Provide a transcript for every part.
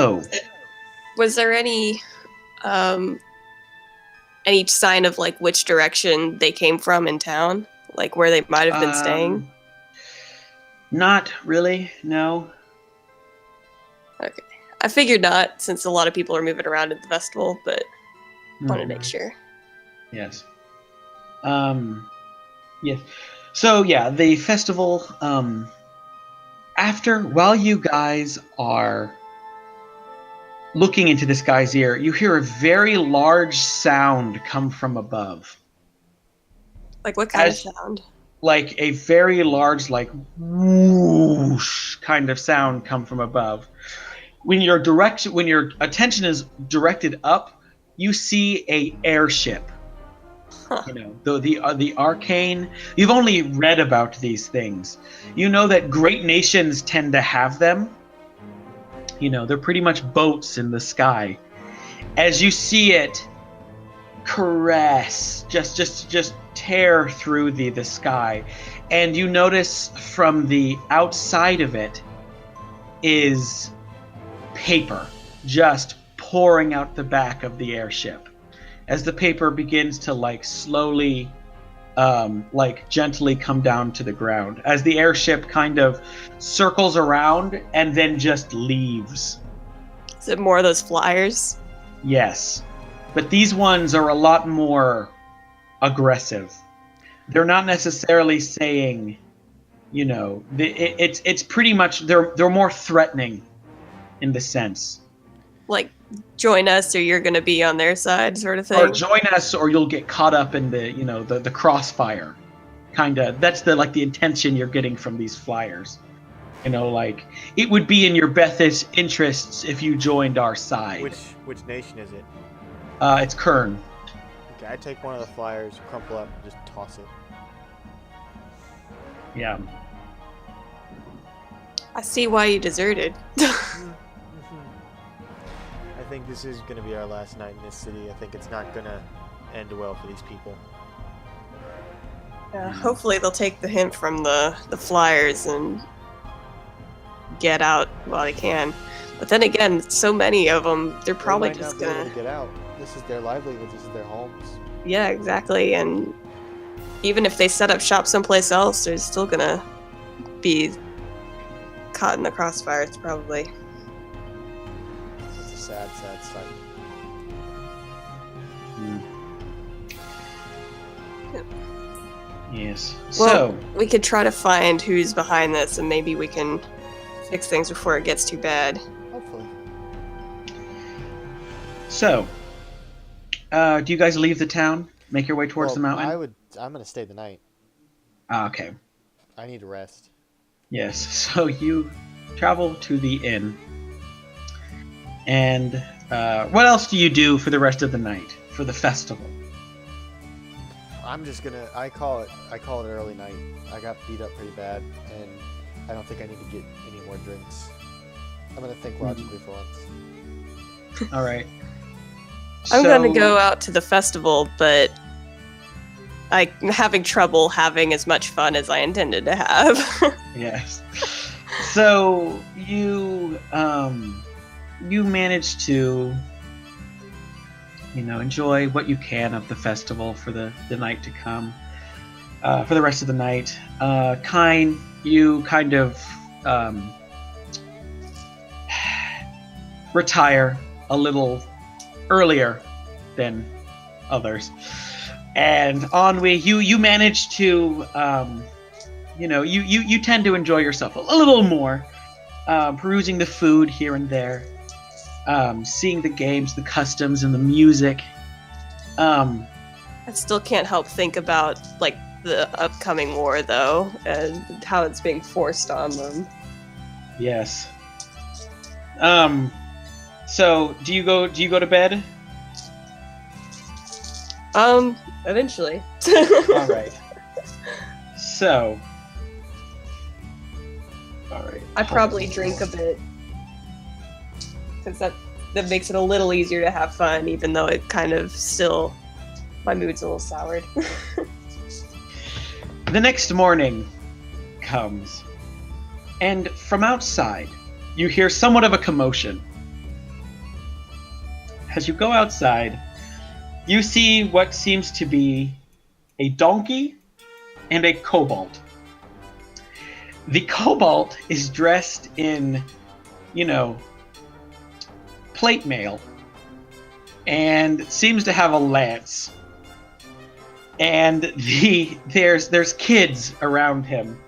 So, Was there any sign of like which direction they came from in town? Like where they might have been staying? Not really, no. Okay. I figured not, since a lot of people are moving around at the festival, but wanted to make sure. Yes. Yes. So yeah, the festival, while you guys are looking into this guy's ear, you hear a very large sound come from above. Like what kind of sound? Like a very large, like whoosh kind of sound come from above. When your attention is directed up, you see a airship. Huh. You know, the arcane. You've only read about these things. You know that great nations tend to have them. You know, they're pretty much boats in the sky. As you see it caress, just tear through the sky, and you notice from the outside of it is paper just pouring out the back of the airship. As the paper begins to like slowly gently come down to the ground, as the airship kind of circles around and then just leaves. Is it more of those flyers? Yes, but these ones are a lot more aggressive. They're not necessarily saying, you know, it's pretty much they're more threatening in the sense. Like, join us or you're going to be on their side sort of thing? Or join us or you'll get caught up in the, you know, the crossfire. Kind of. That's the intention you're getting from these flyers. You know, like, it would be in your best interests if you joined our side. Which nation is it? It's Kern. Okay, I take one of the flyers, crumple up, and just toss it. Yeah. I see why you deserted. I think this is going to be our last night in this city. I think it's not going to end well for these people. Yeah, hopefully they'll take the hint from the flyers and get out while they can. But then again, so many of them, they're probably just going gonna to get out. This is their livelihood. This is their homes. Yeah, exactly. And even if they set up shop someplace else, they're still gonna be caught in the crossfires, probably. It's a sad sight. Yes. Well, we could try to find who's behind this, and maybe we can fix things before it gets too bad. Hopefully. So, do you guys leave the town? Make your way towards the mountain? I'm going to stay the night. Okay. I need to rest. Yes. So you travel to the inn. And what else do you do for the rest of the night, for the festival? I'm just gonna. I call it early night. I got beat up pretty bad, and I don't think I need to get any more drinks. I'm gonna think logically for once. All right. I'm gonna go out to the festival, but I'm having trouble having as much fun as I intended to have. Yes. So you manage to, you know, enjoy what you can of the festival for the night to come. For the rest of the night, you kind of retire a little earlier than others, and Ennui, you manage to, you know, you tend to enjoy yourself a little more, perusing the food here and there. Seeing the games, the customs, and the music. I still can't help think about like the upcoming war, though, and how it's being forced on them. Yes. So do you go to bed? Eventually. All right. So. All right. I probably drink a bit. Because that makes it a little easier to have fun, even though it kind of still, my mood's a little soured. The next morning comes, and from outside, you hear somewhat of a commotion. as you go outside, you see what seems to be a donkey and a cobalt. The cobalt is dressed in, plate mail and seems to have a lance. And there's kids around him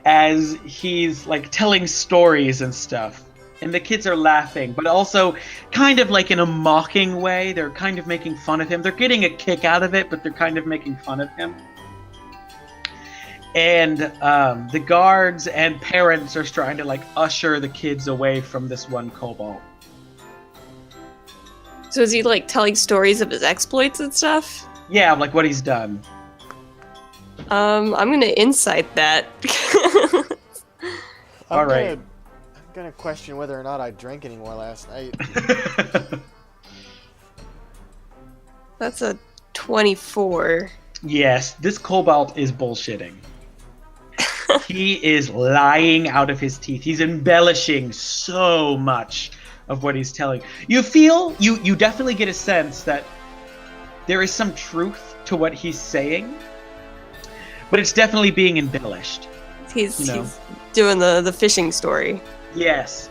as he's like telling stories and stuff. And the kids are laughing, but also kind of like in a mocking way. They're kind of making fun of him. They're getting a kick out of it, but they're kind of making fun of him. And the guards and parents are trying to like usher the kids away from this one cobalt. So is he like telling stories of his exploits and stuff? Yeah, like what he's done. I'm gonna insight that. All right. I'm gonna question whether or not I drank any more last night. That's a 24. Yes, this cobalt is bullshitting. He is lying out of his teeth. He's embellishing so much of what he's telling. You definitely get a sense that there is some truth to what he's saying, but it's definitely being embellished. He's doing the fishing story. Yes.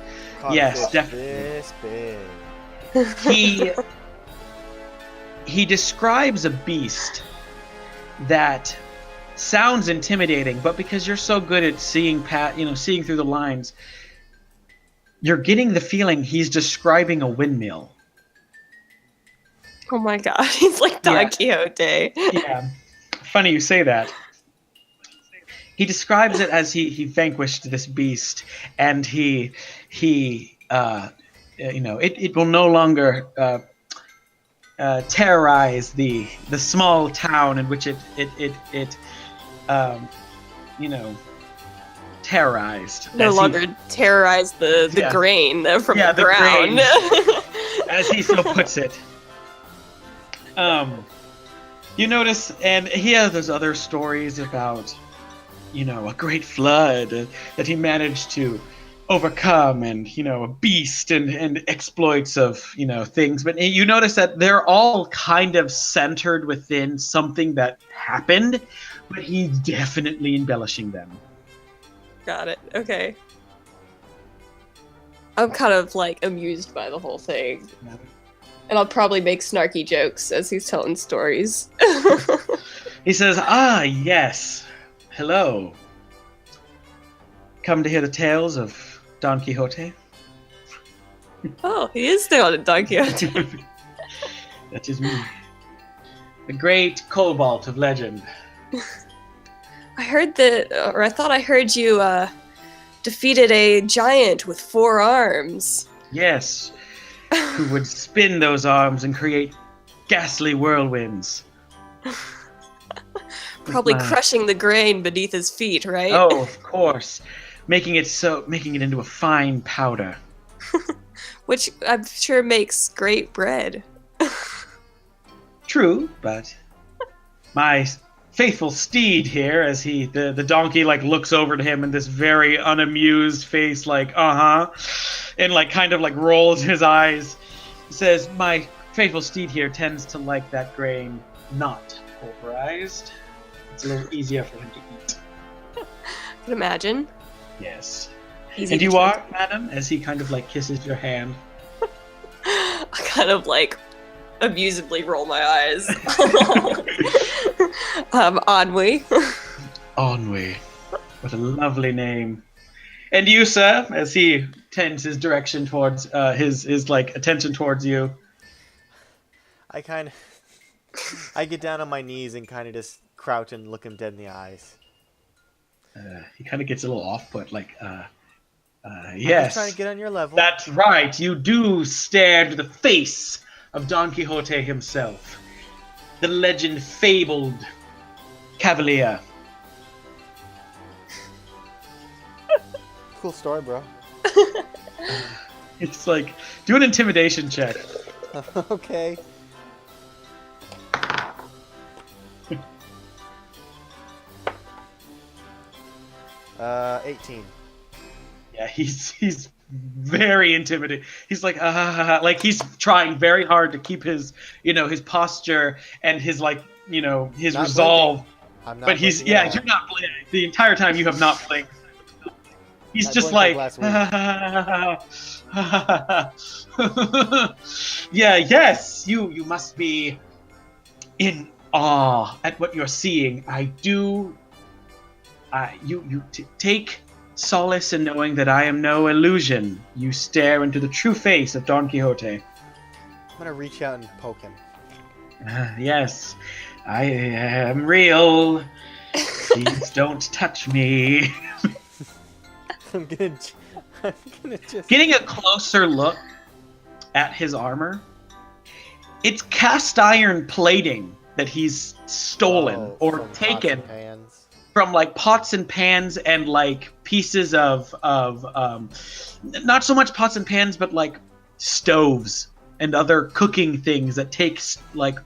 Yes, definitely. This big. He describes a beast that sounds intimidating, but because you're so good at seeing through the lines, you're getting the feeling he's describing a windmill. Oh my god, he's like Don Quixote. Yeah. Funny you say that. He describes it as he vanquished this beast, and it will no longer terrorize the small town in which it terrorized. No longer terrorize the grain from the ground. Grain, as he so puts it. You notice, and here there's other stories about, a great flood that he managed to overcome, and a beast and exploits of things. But you notice that they're all kind of centered within something that happened, but he's definitely embellishing them. Got it. Okay. I'm kind of like amused by the whole thing. Yeah. And I'll probably make snarky jokes as he's telling stories. He says, "Ah, yes. Hello. Come to hear the tales of Don Quixote?" Oh, he is still on Don Quixote. That is me. The great Cobalt of legend. I thought I heard you defeated a giant with 4 arms. Yes. Who would spin those arms and create ghastly whirlwinds. Probably crushing the grain beneath his feet, right? Oh, of course. Making it into a fine powder. Which I'm sure makes great bread. True, but my faithful steed here, as the donkey like looks over to him in this very unamused face, like and like kind of like rolls his eyes, says, "My faithful steed here tends to like that grain not pulverized. It's a little easier for him to eat." I can imagine. Yes. Easy And to you drink. are, madam, as he kind of like kisses your hand. I kind of like amusedly roll my eyes. Ennui. Ennui. What a lovely name. And you, sir, as he tends his direction towards his like attention towards you. I get down on my knees and kind of just crouch and look him dead in the eyes. He kind of gets a little off-put, like, I'm yes. just trying to get on your level. That's right. You do stare into the face of Don Quixote himself, the legend-fabled cavalier. Cool story, bro. It's like, do an intimidation check. Okay. Uh, 18. Yeah, he's very intimidated. He's like, like he's trying very hard to keep his, his posture and his his Not resolve. blinking. I'm not But he's blinking at all. you're not blinking. The entire time you have not blinked. He's I just blinked like, last week. yeah, yes, you must be in awe at what you're seeing. I do. Take solace in knowing that I am no illusion. You stare into the true face of Don Quixote. I'm gonna reach out and poke him. Yes, I am real. Please don't touch me. I'm gonna just. Getting a closer look at his armor, it's cast iron plating that he's stolen or from taken pots and pans. from like pots and pans and like pieces of not so much pots and pans, but like stoves and other cooking things that takes like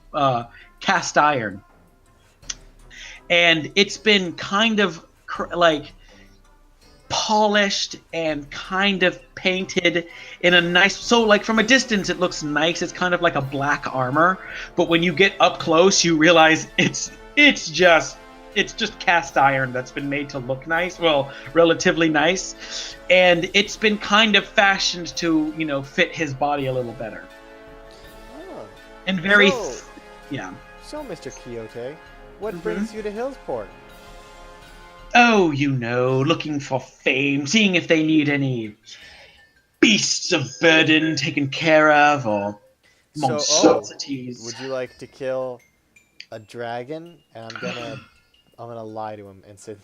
cast iron. And it's been kind of like polished and kind of painted in a nice, so like from a distance it looks nice. It's kind of like a black armor, but when you get up close you realize it's just cast iron that's been made to look nice, well, relatively nice, and it's been kind of fashioned to fit his body a little better. Oh. And very So, So, Mr. Quixote, what brings you to Hillsport? Oh, looking for fame, seeing if they need any beasts of burden taken care of, or monstrosities. Would you like to kill a dragon? And I'm gonna lie to him and say,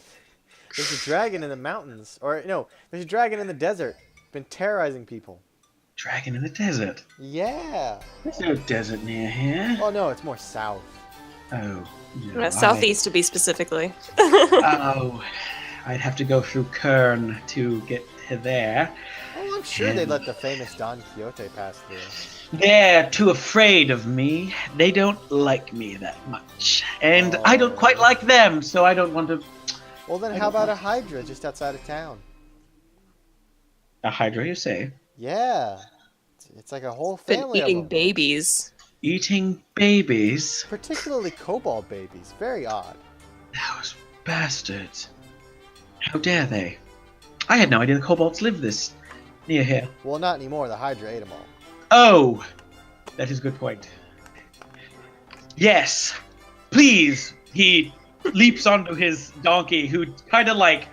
there's a dragon in the mountains, or no, there's a dragon in the desert, been terrorizing people. Dragon in the desert? Yeah. There's no desert near here. Oh no, it's more south. Oh. Southeast to be specifically. Oh, I'd have to go through Kern to get to there. Oh, I'm sure they'd let the famous Don Quixote pass through. They're too afraid of me. They don't like me that much. And I don't quite like them, so I don't want to... Well then how about a Hydra just outside of town? A Hydra, you say? Yeah. It's like a whole Been family of eating them. babies. Eating babies? Particularly Cobalt babies. Very odd. Those bastards. How dare they? I had no idea the Cobalts lived this near here. Well, not anymore. The Hydra ate them all. Oh! That is a good point. Yes! Please! He leaps onto his donkey, who kind of like...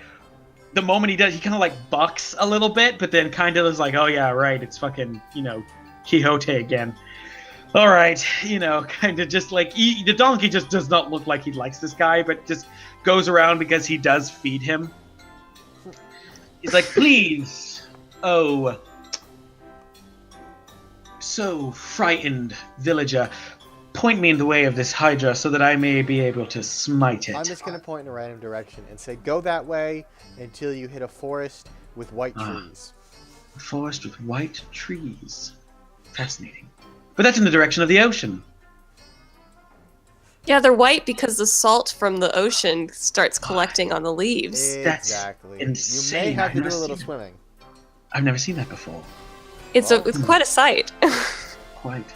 The moment he does, he kind of like bucks a little bit, but then kind of is like, oh yeah, right, it's fucking, Quixote again. All right, kind of just like the donkey just does not look like he likes this guy, but just goes around because he does feed him. He's like, please, oh, so frightened villager, point me in the way of this Hydra so that I may be able to smite it. I'm just going to point in a random direction and say, go that way until you hit a forest with white trees. A forest with white trees. Fascinating. But that's in the direction of the ocean. Yeah, they're white because the salt from the ocean starts collecting on the leaves. Exactly. That's You may insane. have to I've do a never little seen swimming. I've never seen that before. It's quite a sight. Quite.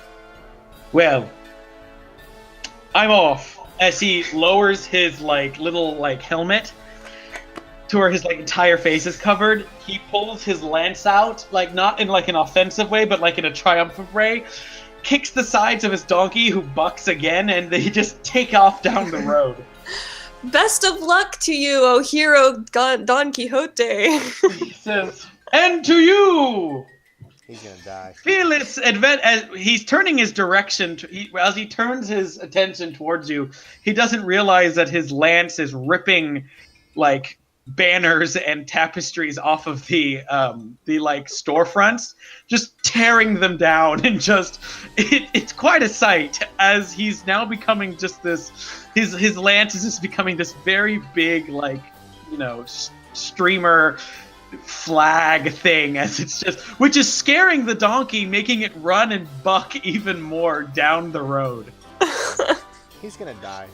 Well, I'm off. As he lowers his little helmet to where his entire face is covered, he pulls his lance out, not in an offensive way, but in a triumphant way, kicks the sides of his donkey, who bucks again, and they just take off down the road. Best of luck to you, oh hero Don Quixote. He says, and to you! He's gonna die. Fearless as he's turning his direction, as he turns his attention towards you, he doesn't realize that his lance is ripping, banners and tapestries off of the storefronts, just tearing them down, and it's quite a sight as he's now becoming just this. His lance is just becoming this very big, streamer flag thing, as it's just, which is scaring the donkey, making it run and buck even more down the road. He's gonna die.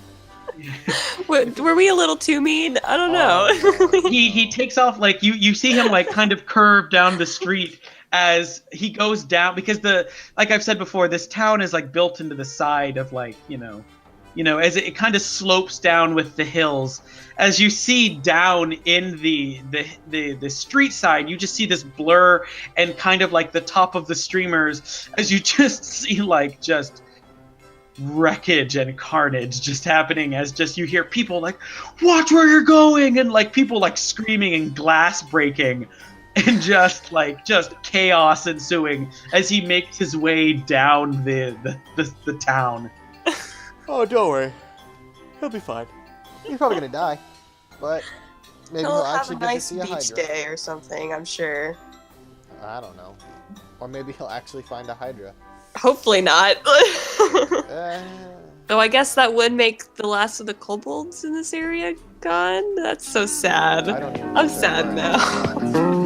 Were we a little too mean? I don't know. He takes off, like you see him like kind of curve down the street as he goes down, because like I've said before, this town is like built into the side of, like, as it kind of slopes down with the hills. As you see down in the street side, you just see this blur and kind of like the top of the streamers, as you just see like just wreckage and carnage just happening, as just you hear people like, watch where you're going, and like people like screaming and glass breaking, and just chaos ensuing as he makes his way down the town. Oh, don't worry, he'll be fine. He's probably gonna die, but maybe he'll actually have a get nice to see a beach Hydra. day or something, I'm sure. I don't know, or maybe he'll actually find a Hydra. Hopefully not. Uh, Though I guess that would make the last of the kobolds in this area gone. That's so sad. I don't even I'm know. sad now.